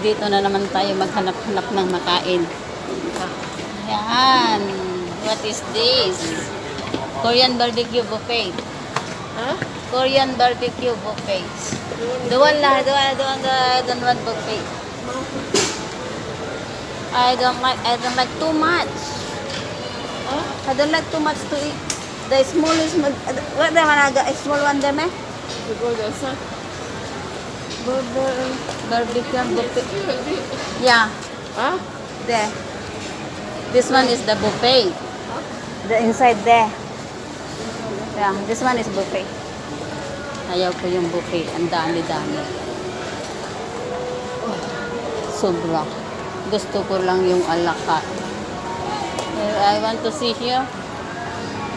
Dito na naman tayo maghanap-hanap ng makain. Yan. What is this? Korean barbecue buffet. Huh? Korean barbecue buffet. The one buffet. I don't like too much. Huh? I don't like too much to eat. The smallest, what the halaga? Small one there, me? Because there's a Barbecue buffet. Yeah, Huh? there. This one is the buffet. The inside there. Yeah, this one is buffet. Ayaw ko yung buffet. Ang dami-dami. Sobra. Gusto ko lang yung alaka. I want to see here.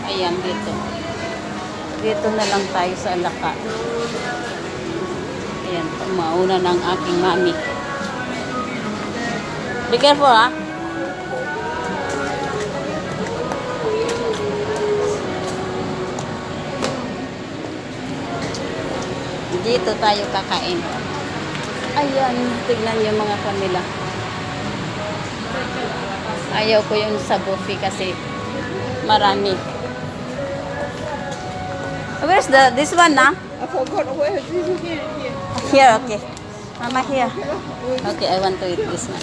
Ayan, dito. Dito na lang tayo sa alaka. Ayan, mauna ng aking mami. Be careful, ha? Dito tayo kakain. Ayan, tignan yung mga kanila. Ayaw ko yung sa buffet kasi marami. Where's this one, na? I forgot where it is here. Here, okay. Mama, here. Okay, I want to eat this one.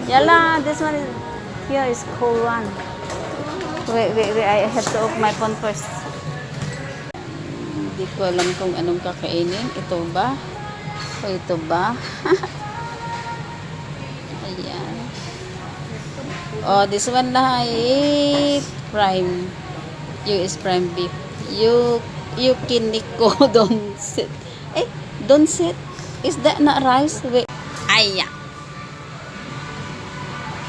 Yala, this one is, here is cold one. Wait, I have to open my phone first. Hindi ko alam kung anong kakainin. Ito ba? O ito ba? Ayan. Oh, this one na prime. US prime beef. Yukiniko donset. Donset? Is that not rice? Wait. Ayan.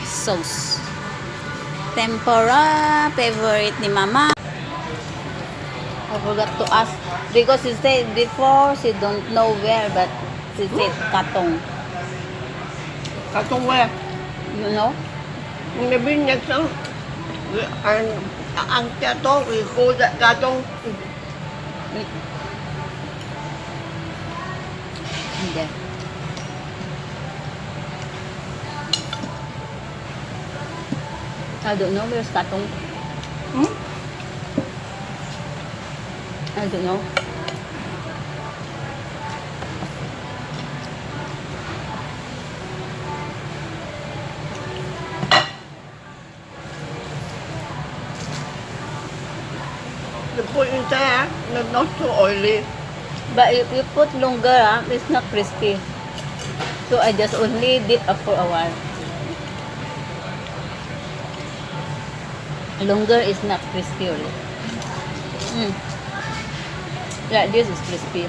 Sauce. Tempura. Favorite ni Mama. I forgot to ask because she said before she don't know where, but she said Katong. Katong where? You know? Maybe next time. And ang Katong, we call that Katong. Hindi. I don't know where's Katong. Hmm? I don't know. The put in there, not too oily. But if you put longer, it's not crispy. So I just only did for a while. Longer is not crispy only. Yeah, this is crispy.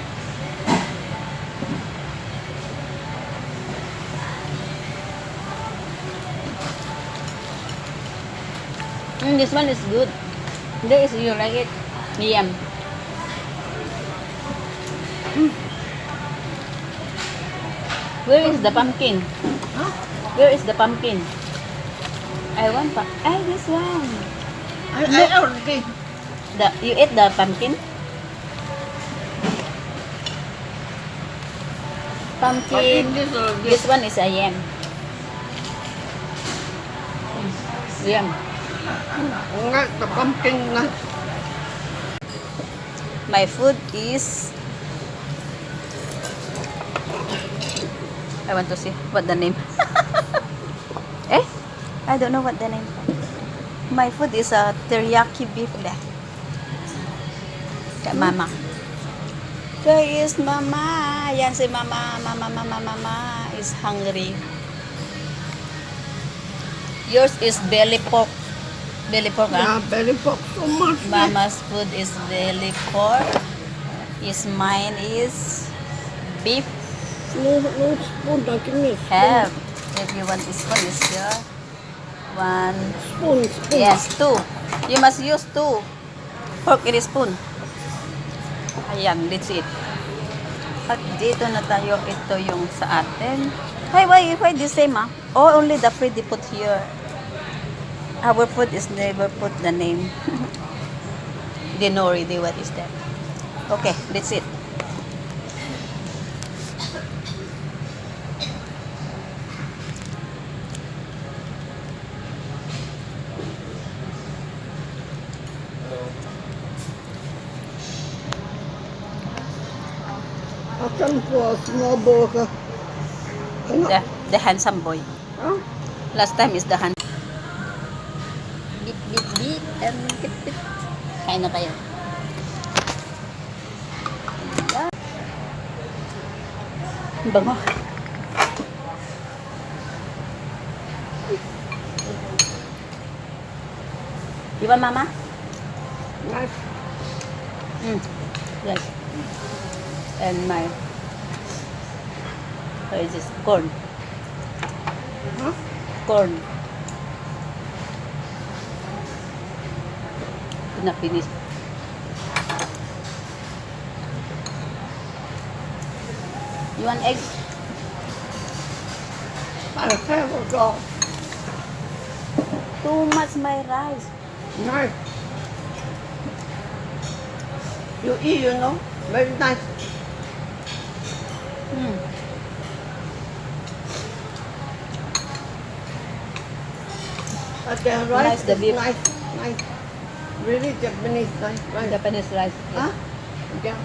This one is good. This you like it? Yum. Where is the pumpkin? Huh? Where is the pumpkin? I want this one. I already. You ate the pumpkin? I Pumpkin. eat this already. This one is a yam. Yam. The pumpkin. My food is. I want to see what the name. I don't know what the name. My food is a teriyaki beef leh. Kay Mama. Where is Mama? Yan si Mama. Mama is hungry. Yours is belly pork. Belly pork, Yeah, belly pork so much. Mama's food is belly pork. Mine is beef. No spoon, don't give me a spoon. Have. If you want this one, is here. One. Spoon. Yes, two. You must use two. Fork and spoon. Ayan, that's it. At dito na tayo. Ito yung sa atin. Hey, why the same, ah? Oh, only the food they put here. Our food is never put the name. They know already what is that. Okay, that's it. some for a small bowl. Ano? The handsome boy. Huh? Last time is the hand. Bit, bit, bit, and bit, bit. Kain na tayo. Ayan. Ang bango. Di ba, Mama? Nice. Yes. And my, what is this? Corn. Huh? Corn. Pinapinis. You want egg? I have a dog. Too much my rice. Nice. You eat, you know? Very nice. But the rice Nice, the is beef. nice. Nice. Really Japanese nice rice. Japanese rice. Huh? Yeah.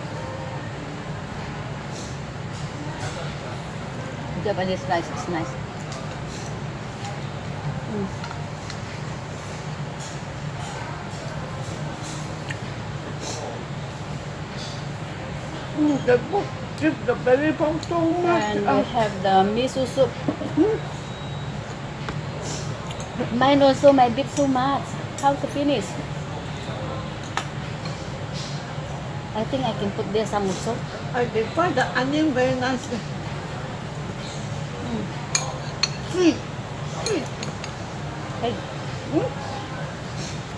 Japanese rice is nice. The book keep the belly from so much. And we have the miso soup. Mine also my bit so much. How to finish? I think I can put there some also. I did find the onion very nice. Sweet. Sweet. Egg.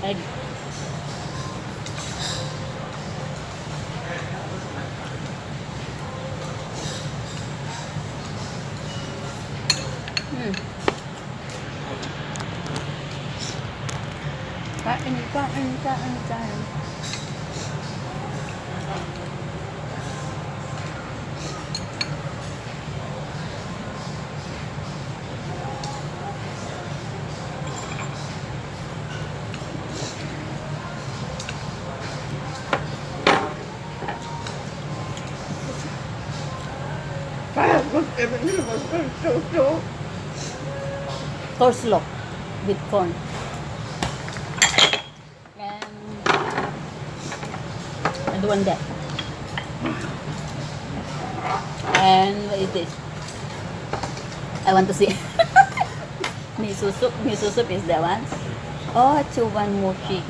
Egg. Kain. Everything was so. Coleslaw with corn. And one that. And what is this? I want to see. Miso soup. Miso soup is that one. Oh, chuban mochi.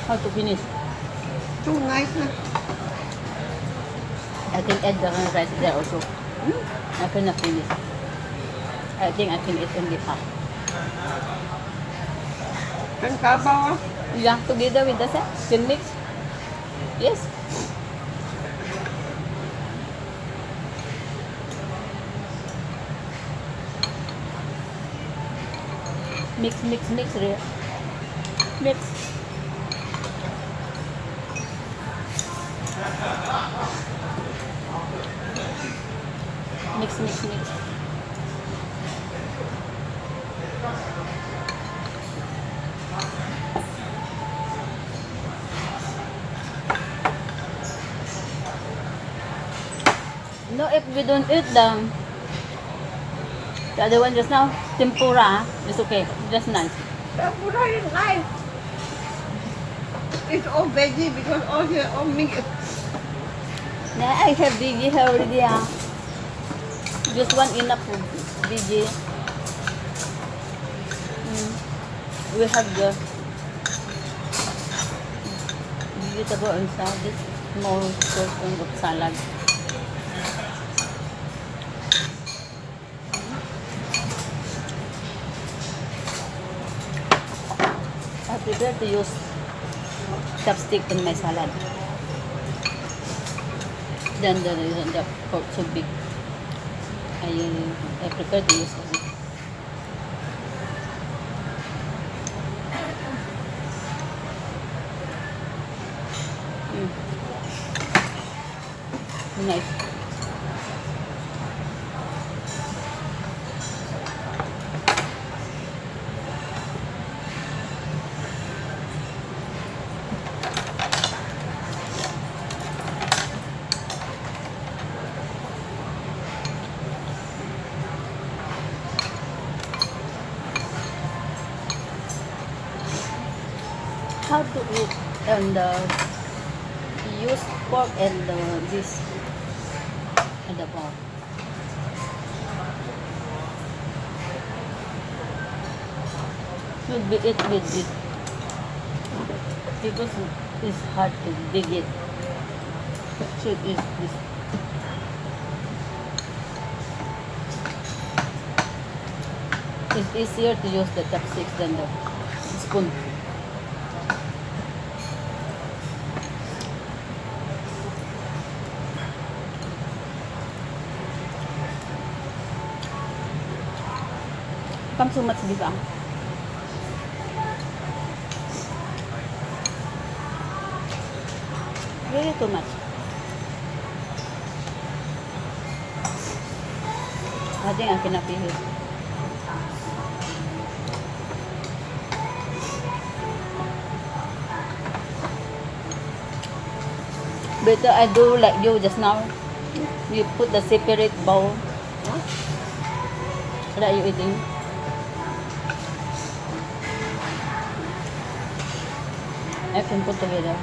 How to finish? Too nice. I can add the rice there also. I cannot finish. I think I can eat only half. Can kabaw? Yeah, together with the set. Can mix. Yes. Mix, Rhea. Mix. Mix. No, if we don't eat the other one just now, tempura, it's okay. Just nice. Tempura is nice. It's all veggie because all here all meat. Yeah, I have veggie here already. Just one enough for veggie. We have the vegetable inside this small portion of salad. I prefer to use chopstick in my salad. Then the pork so big. I prefer to use it. Nice. how to eat and use pork and this and the pork. Should be it with it because it's hard to dig it. Should is this. It's easier to use the chopsticks than the spoon. Come so much beef, ah. Really too much. I think I cannot be here. Better I do like you just now. You put the separate bowl. What are you eating? I can put together.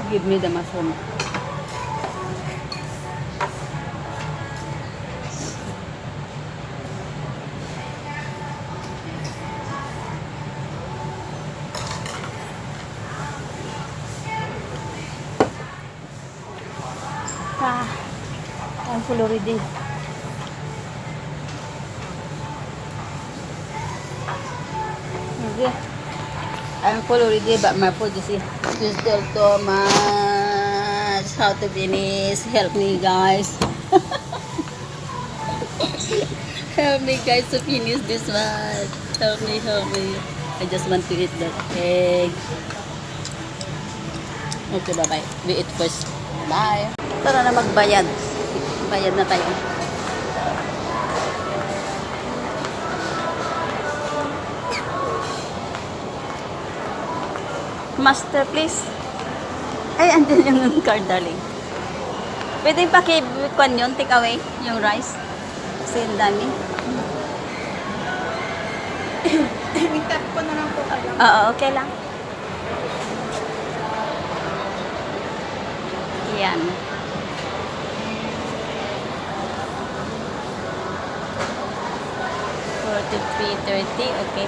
Give me the mushroom. I'm full already. Okay. I'm full already, but my food is here. There's still so much. How to finish? Help me, guys. Help me, guys, to finish this one. Help me, help me. I just want to eat the egg. Okay, bye-bye. We eat first. Bye. Tara na magbayad. Bayad na tayo. Master, please. Ay, andyan yung card, darling. Pwede pakikuan yun, take away, yung rice. Kasi ang dami. I-tap ko na lang po kayo. Oo, okay lang. Yan. 43.30, okay.